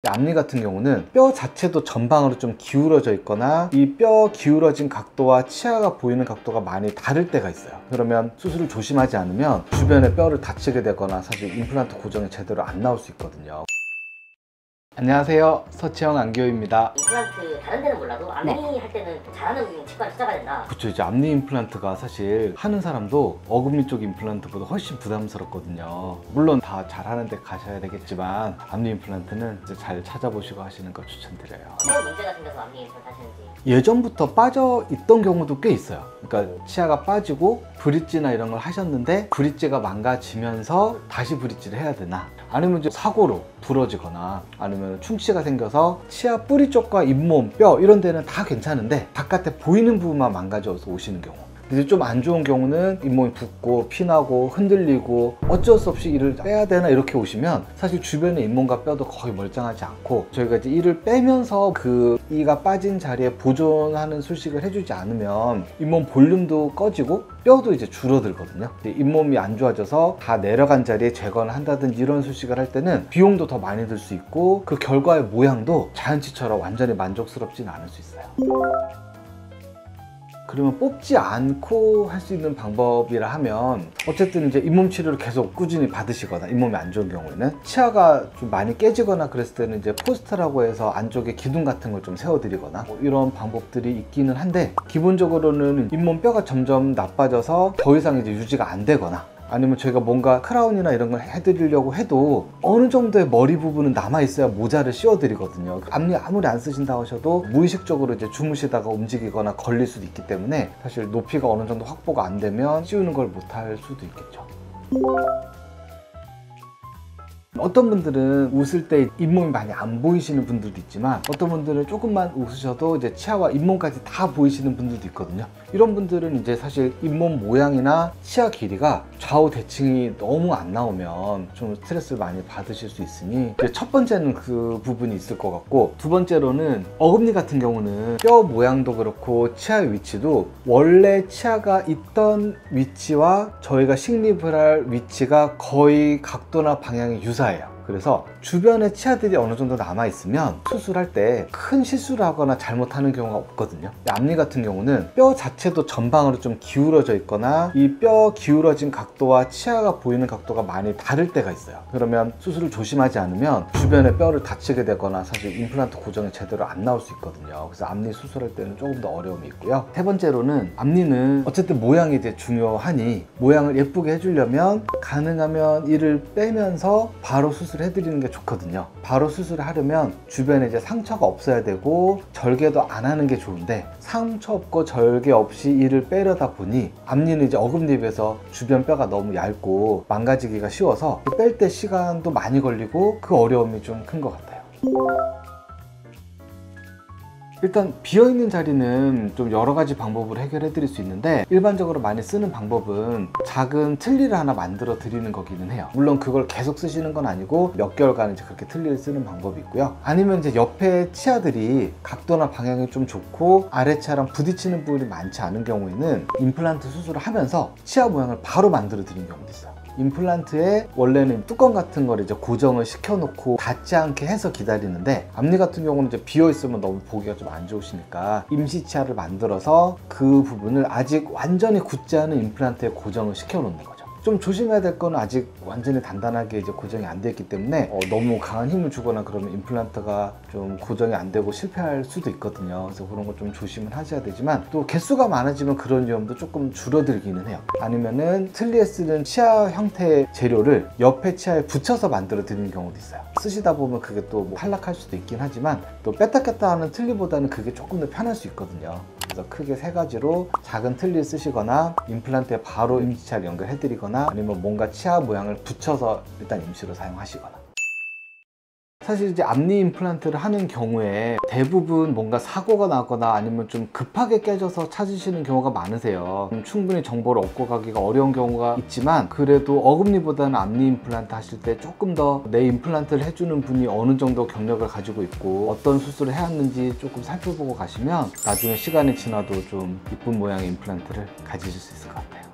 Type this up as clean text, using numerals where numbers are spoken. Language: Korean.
앞니 같은 경우는 뼈 자체도 전방으로 좀 기울어져 있거나 이 뼈 기울어진 각도와 치아가 보이는 각도가 많이 다를 때가 있어요. 그러면 수술을 조심하지 않으면 주변에 뼈를 다치게 되거나 사실 임플란트 고정이 제대로 안 나올 수 있거든요. 안녕하세요, 서치형 안교입니다. 임플란트 다른 데는 몰라도 앞니 할 때는 잘하는 치과를 찾아가야 된다. 그쵸, 이제 앞니 임플란트가 사실 하는 사람도 어금니 쪽 임플란트보다 훨씬 부담스럽거든요. 물론 다 잘하는 데 가셔야 되겠지만 앞니 임플란트는 이제 잘 찾아보시고 하시는 거 추천드려요. 어떤 문제가 생겨서 앞니 임플란트 하시는지. 예전부터 빠져 있던 경우도 꽤 있어요. 그러니까 치아가 빠지고 브릿지나 이런 걸 하셨는데 브릿지가 망가지면서 다시 브릿지를 해야 되나, 아니면 이제 사고로 부러지거나 아니면 충치가 생겨서 치아 뿌리 쪽과 잇몸, 뼈 이런 데는 다 괜찮은데 바깥에 보이는 부분만 망가져서 오시는 경우, 이제 좀 안 좋은 경우는 잇몸이 붓고 피나고 흔들리고 어쩔 수 없이 이를 빼야 되나 이렇게 오시면 사실 주변의 잇몸과 뼈도 거의 멀쩡하지 않고 저희가 이제 이를 빼면서 그 이가 빠진 자리에 보존하는 수식을 해주지 않으면 잇몸 볼륨도 꺼지고 뼈도 이제 줄어들거든요. 잇몸이 안 좋아져서 다 내려간 자리에 재건을 한다든지 이런 수식을 할 때는 비용도 더 많이 들 수 있고 그 결과의 모양도 자연치처럼 완전히 만족스럽지는 않을 수 있어요. 그러면 뽑지 않고 할 수 있는 방법이라 하면 어쨌든 이제 잇몸 치료를 계속 꾸준히 받으시거나 잇몸이 안 좋은 경우에는 치아가 좀 많이 깨지거나 그랬을 때는 이제 포스트라고 해서 안쪽에 기둥 같은 걸 좀 세워드리거나 뭐 이런 방법들이 있기는 한데, 기본적으로는 잇몸 뼈가 점점 나빠져서 더 이상 이제 유지가 안 되거나 아니면 저희가 뭔가 크라운이나 이런 걸 해드리려고 해도 어느 정도의 머리 부분은 남아있어야 모자를 씌워드리거든요. 앞니 아무리 안 쓰신다고 하셔도 무의식적으로 이제 주무시다가 움직이거나 걸릴 수도 있기 때문에 사실 높이가 어느 정도 확보가 안 되면 씌우는 걸 못할 수도 있겠죠. 어떤 분들은 웃을 때 잇몸이 많이 안 보이시는 분들도 있지만 어떤 분들은 조금만 웃으셔도 이제 치아와 잇몸까지 다 보이시는 분들도 있거든요. 이런 분들은 이제 사실 잇몸 모양이나 치아 길이가 좌우 대칭이 너무 안 나오면 좀 스트레스를 많이 받으실 수 있으니 이제 첫 번째는 그 부분이 있을 것 같고, 두 번째로는 어금니 같은 경우는 뼈 모양도 그렇고 치아의 위치도 원래 치아가 있던 위치와 저희가 식립을 할 위치가 거의 각도나 방향이 유사해요. 그래서 주변에 치아들이 어느 정도 남아있으면 수술할 때 큰 실수를 하거나 잘못하는 경우가 없거든요. 앞니 같은 경우는 뼈 자체도 전방으로 좀 기울어져 있거나 이 뼈 기울어진 각도와 치아가 보이는 각도가 많이 다를 때가 있어요. 그러면 수술을 조심하지 않으면 주변에 뼈를 다치게 되거나 사실 임플란트 고정이 제대로 안 나올 수 있거든요. 그래서 앞니 수술할 때는 조금 더 어려움이 있고요. 세 번째로는 앞니는 어쨌든 모양이 이제 중요하니 모양을 예쁘게 해주려면 가능하면 이를 빼면서 바로 수술 해드리는 게 좋거든요. 바로 수술을 하려면 주변에 이제 상처가 없어야 되고 절개도 안 하는 게 좋은데, 상처 없고 절개 없이 이를 빼려다 보니 앞니는 이제 어금니에 비해서 주변 뼈가 너무 얇고 망가지기가 쉬워서 뺄 때 시간도 많이 걸리고 그 어려움이 좀 큰 것 같아요. 일단 비어있는 자리는 좀 여러 가지 방법으로 해결해 드릴 수 있는데, 일반적으로 많이 쓰는 방법은 작은 틀니를 하나 만들어 드리는 거기는 해요. 물론 그걸 계속 쓰시는 건 아니고 몇 개월간 이제 그렇게 틀니를 쓰는 방법이 있고요. 아니면 이제 옆에 치아들이 각도나 방향이 좀 좋고 아래 치아랑 부딪히는 부분이 많지 않은 경우에는 임플란트 수술을 하면서 치아 모양을 바로 만들어 드리는 경우도 있어요. 임플란트에 원래는 뚜껑 같은 걸 이제 고정을 시켜놓고 닿지 않게 해서 기다리는데, 앞니 같은 경우는 이제 비어 있으면 너무 보기가 좀 안 좋으시니까 임시 치아를 만들어서 그 부분을 아직 완전히 굳지 않은 임플란트에 고정을 시켜 놓는 거죠. 좀 조심해야 될 거는 아직 완전히 단단하게 이제 고정이 안 돼 있기 때문에 너무 강한 힘을 주거나 그러면 임플란트가 좀 고정이 안 되고 실패할 수도 있거든요. 그래서 그런 거 좀 조심을 하셔야 되지만, 또 개수가 많아지면 그런 위험도 조금 줄어들기는 해요. 아니면은 틀니에 쓰는 치아 형태의 재료를 옆에 치아에 붙여서 만들어 드리는 경우도 있어요. 쓰시다 보면 그게 또 뭐 탈락할 수도 있긴 하지만 또 뺐다 꼈다 하는 틀니보다는 그게 조금 더 편할 수 있거든요. 그래서 크게 세 가지로 작은 틀니 쓰시거나 임플란트에 바로 임시치아를 연결해 드리거나 아니면 뭔가 치아 모양을 붙여서 일단 임시로 사용하시거나. 사실 이제 앞니 임플란트를 하는 경우에 대부분 뭔가 사고가 나거나 아니면 좀 급하게 깨져서 찾으시는 경우가 많으세요. 충분히 정보를 얻고 가기가 어려운 경우가 있지만, 그래도 어금니보다는 앞니 임플란트 하실 때 조금 더 내 임플란트를 해주는 분이 어느 정도 경력을 가지고 있고 어떤 수술을 해왔는지 조금 살펴보고 가시면 나중에 시간이 지나도 좀 이쁜 모양의 임플란트를 가지실 수 있을 것 같아요.